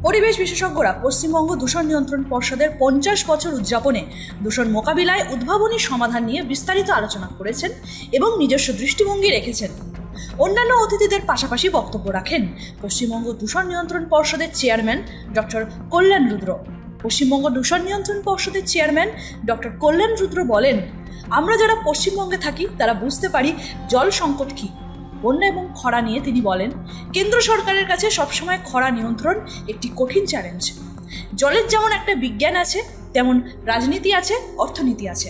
পরিবেশ বিশেষজ্ঞরা পশ্চিমবঙ্গ দূষণ নিয়ন্ত্রণ পর্ষদের 50 বছর উদযাপনে দূষণ মোকাবিলায় উদ্ভাবনী সমাধান নিয়ে বিস্তারিত আলোচনা করেছেন এবং নিজস্ব দৃষ্টিভঙ্গি রেখেছেন। অন্যান্য অতিথিদের পাশাপাশি বক্তব্য রাখেন পশ্চিমবঙ্গ দূষণ নিয়ন্ত্রণ পর্ষদের চেয়ারম্যান ডক্টর কল্যাণ রুদ্র। পশ্চিমবঙ্গ দূষণ নিয়ন্ত্রণ পর্ষদের চেয়ারম্যান ডক্টর কল্যাণ রুদ্র বলেন, আমরা যারা পশ্চিমবঙ্গে থাকি তারা বুঝতে পারি জল সংকট কী। বন্যা এবং খরা নিয়ে তিনি বলেন, কেন্দ্র সরকারের কাছে সবসময় খরা নিয়ন্ত্রণ একটি কঠিন চ্যালেঞ্জ। জলের যেমন একটা বিজ্ঞান আছে, তেমন রাজনীতি আছে, অর্থনীতি আছে।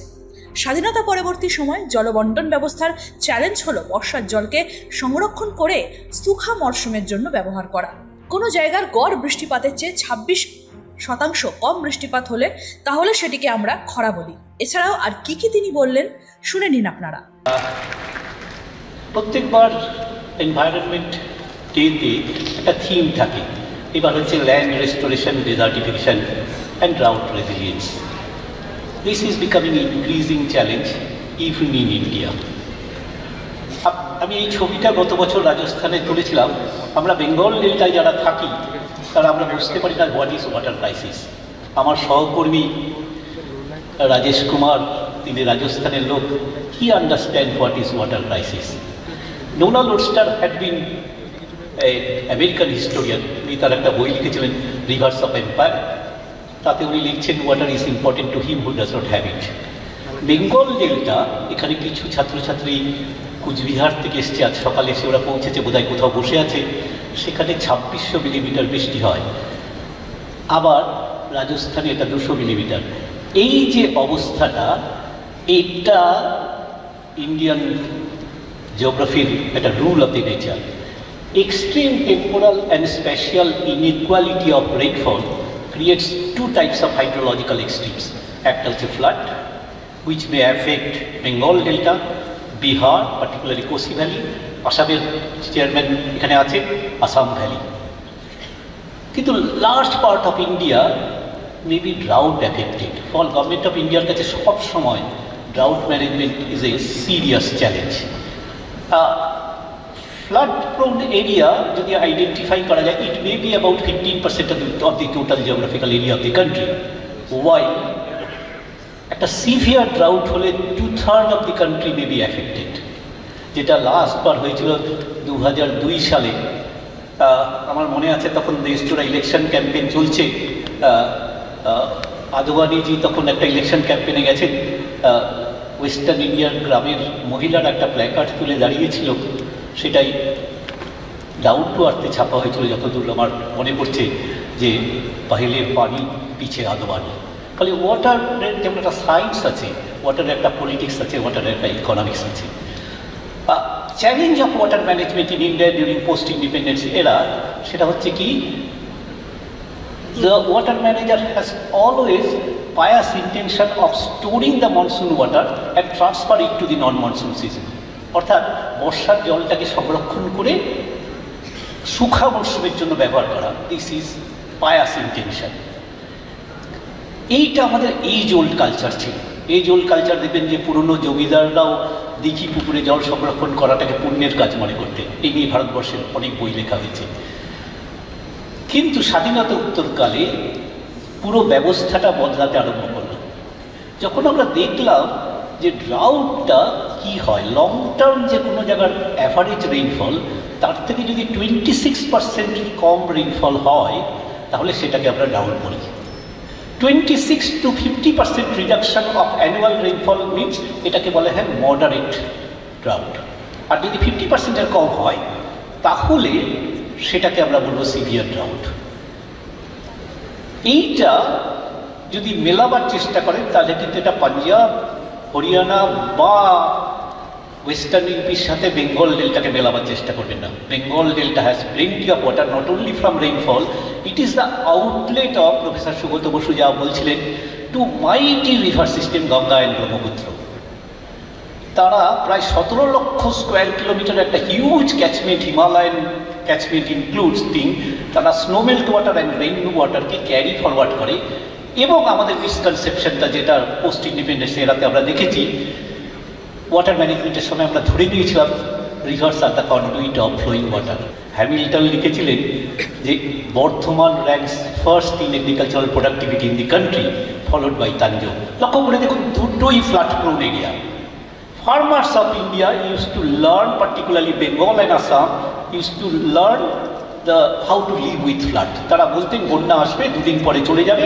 স্বাধীনতা পরবর্তী সময় জলবন্টন ব্যবস্থার চ্যালেঞ্জ হলো বর্ষার জলকে সংরক্ষণ করে শুখা মরশুমের জন্য ব্যবহার করা। কোনো জায়গার গড় বৃষ্টিপাতের চেয়ে 26% কম বৃষ্টিপাত হলে তাহলে সেটিকে আমরা খরা বলি। এছাড়াও আর কি কি তিনি বললেন শুনে নিন আপনারা। প্রত্যেকবার এনভায়রনমেন্ট ডেতে একটা থিম থাকে। এবার হচ্ছে land restoration, ডেজার্টিফিকেশন and drought resilience. This is becoming increasing challenge even in India. আমি এই ছবিটা গত বছর রাজস্থানে তুলেছিলাম। আমরা বেঙ্গল ডেল্টায় যারা থাকি তারা আমরা বুঝতে পারি না হোয়াট ইজ ওয়াটার ক্রাইসিস। আমার সহকর্মী রাজেশ কুমার, তিনি রাজস্থানের লোক, he understand what is water crisis. নোনা লোডস্টার হ্যাড বিন আমেরিকান হিস্টোরিয়ান। উনি তার একটা বই লিখেছিলেন রিভার্স অফ এম্পায়ার। তাতে উনি লিখছেন water is important to him who does not have it. Bengal delta, এখানে কিছু ছাত্রছাত্রী কুচবিহার থেকে এসছে, আজ সকালে এসে ওরা পৌঁছেছে, বোধহয় কোথাও বসে আছে। সেখানে 2600 মিলিমিটার বৃষ্টি হয়। আবার রাজস্থানে এটা 200 মিলিমিটার। এই যে অবস্থাটা, এটা ইন্ডিয়ান জিওগ্রাফির একটা rule of the nature. Extreme temporal and spatial inequality of rainfall creates two types of hydrological extremes. একটা হচ্ছে flood, which may affect Bengal delta, Bihar, particularly Kosi valley, আসামের চেয়ারম্যান এখানে আছে, আসাম ভ্যালি। কিন্তু large part of India may be drought affected. ফল government of ইন্ডিয়ার কাছে সব সময় drought management is a serious challenge. Flood prone area যদি আইডেন্টিফাই করা যায়, it may be about 15% of the total geographical area of the country. While একটা severe drought হলে 2/3 of the country may be affected. যেটা লাস্টবার হয়েছিল 2002 সালে। আমার মনে আছে তখন দেশজোড়া ইলেকশন ক্যাম্পেইন চলছে। আদবানিজি তখন একটা ইলেকশন ক্যাম্পেইনে গেছেন। ওয়েস্টার্ন ইন্ডিয়ার গ্রামের মহিলারা একটা প্ল্যাকার্ড তুলে দাঁড়িয়েছিল, সেটাই ডাউন টু আর্থে ছাপা হয়েছিল যতদূর আমার মনে পড়ছে, যে পহেলে পানি পিছে আদবানি। ফলে ওয়াটারের যেমন একটা সায়েন্স আছে, ওয়াটারের একটা পলিটিক্স আছে, ওয়াটারের একটা ইকোনমিক্স আছে। Challenge of water management in India during post independence এরা, সেটা হচ্ছে কি, the water manager has always pious intention of storing the monsoon water and transfer it to the non-monsoon season. অর্থাৎ বর্ষার জলটাকে সংরক্ষণ করে শুখা মরশুমের জন্য ব্যবহার করা। This is pious intention. এইটা আমাদের এজ ওল্ড কালচার ছিল। এজ ওল্ড কালচার দেখবেন যে পুরনো জমিদাররাও দিঘি পুকুরে জল সংরক্ষণ করাটাকে পুণ্যের কাজ মনে করতেন। এই নিয়ে ভারতবর্ষের অনেক বই লেখা হয়েছে। কিন্তু স্বাধীনতা উত্তরকালে পুরো ব্যবস্থাটা বদলাতে আরম্ভ করলো। যখন আমরা দেখলাম যে ড্রাউটটা কি হয়, লং টার্ম যে কোনো জায়গার অ্যাভারেজ রেইনফল, তার থেকে যদি 26% কম রেইনফল হয় তাহলে সেটাকে আমরা ড্রাউট বলি। 26 to 50% reduction of annual rainfall means এটাকে বলা হয় মডারেট ড্রাউট। আর যদি 50%-এর কম হয় তাহলে সেটাকে আমরা বলবো সিভিয়ার ড্রাউট। এইটা যদি মেলাবার চেষ্টা করেন তাহলে কিন্তু এটা পাঞ্জাব, হরিয়ানা বা ওয়েস্টার্ন ইউপির সাথে বেঙ্গল ডেল্টাকে মেলাবার চেষ্টা করবেন না। Bengal delta has plenty of water, not only from rainfall, it is the outlet of, professor Subrata Basu যা বলছিলেন, two mighty river system Ganga and Brahmaputra. তারা প্রায় 17 লক্ষ স্কোয়ার কিলোমিটার একটা huge catchment, Himalayan catchment includes thing, তারা স্নোমেল্ট ওয়াটার অ্যান্ড রেইন ওয়াটারকে carry forward করে। এবং আমাদের মিসকনসেপশনটা যেটা পোস্ট ইন্ডিপেন্ডেন্স এরাতে আমরা দেখেছি, ওয়াটার ম্যানেজমেন্টের সময় আমরা ধরে নিয়েছিলাম রিভার্স আর the conduit of flowing water. Hamilton লিখেছিলেন যে Bardhaman ranks first in agricultural productivity in the country followed by Tanjore. লক্ষ্য করে দেখুন দুটোই flood prone area. Farmers of India used to learn, particularly Bengal and Assam, used to learn how to live with flood. তারা বলতেন বন্যা আসবে, দুদিন পরে চলে যাবে,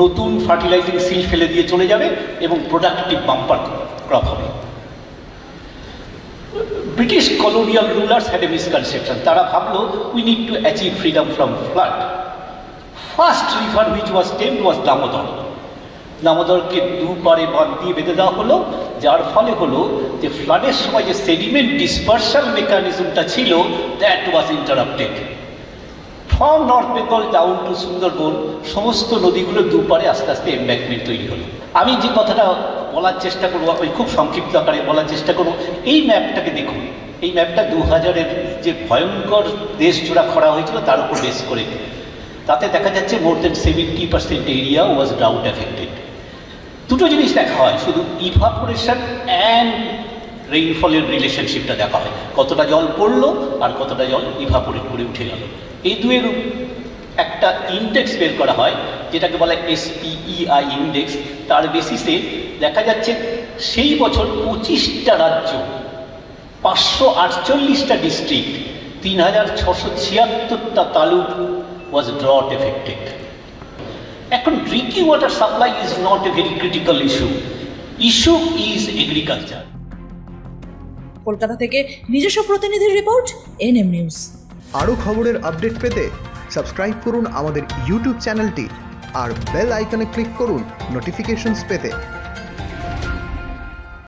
নতুন ফার্টিলাইজিং সিল ফেলে দিয়ে চলে যাবে এবং প্রোডাক্টিভ বাম্পার ক্রপ হবে। British colonial rulers had a misconception. তারা ভাবলো we need to achieve freedom from flood. First river which was tamed was Damodar. দামোদরকে দুপারে বাঁধ দিয়ে বেঁধে দেওয়া হলো, যার ফলে হলো যে ফ্লাডের সময় যে সেডিমেন্ট ডিসপারশন মেকানিজমটা ছিল that was interrupted. From north Bengal down to Sundarban সমস্ত নদীগুলো দুপারে আস্তে আস্তে এমব্যাঙ্কমেন্ট তৈরি হলো। আমি যে কথাটা বলার চেষ্টা করবো, আমি খুব সংক্ষিপ্ত আকারে বলার চেষ্টা করবো। এই ম্যাপটাকে দেখুন, এই ম্যাপটা 2000-এর যে ভয়ঙ্কর দেশ জোড়া খরা হয়েছিল তার উপর বেস করে। তাতে দেখা যাচ্ছে মোর দেন 70% এরিয়া ওয়াজ ড্রাউট এফেক্টেড। দুটো জিনিস দেখা হয়, শুধু ইভাপোরেশন অ্যান্ড রেইনফলের রিলেশনশিপটা দেখা হয়, কতটা জল পড়লো আর কতটা জল ইভাপোরেট করে উঠে গেল। এই দুয়ের একটা ইন্ডেক্স বের করা হয় যেটাকে বলা SPEI ইন্ডেক্স। তার বেসিসে দেখা যাচ্ছে সেই বছর 25টা রাজ্য, 548টা ডিস্ট্রিক্ট, 3676টা তালুক ওয়াজ ড্রট এফেক্টেড। এখন drinking water supply is not a very critical issue is agriculture. Kolkata থেকে নিজস্ব প্রতিনিধির রিপোর্ট, NM নিউজ। আরও খবরের আপডেট পেতে সাবস্ক্রাইব করুন আমাদের ইউটিউব চ্যানেলটি আর বেল আইকনে ক্লিক করুন নোটিফিকেশনস পেতে।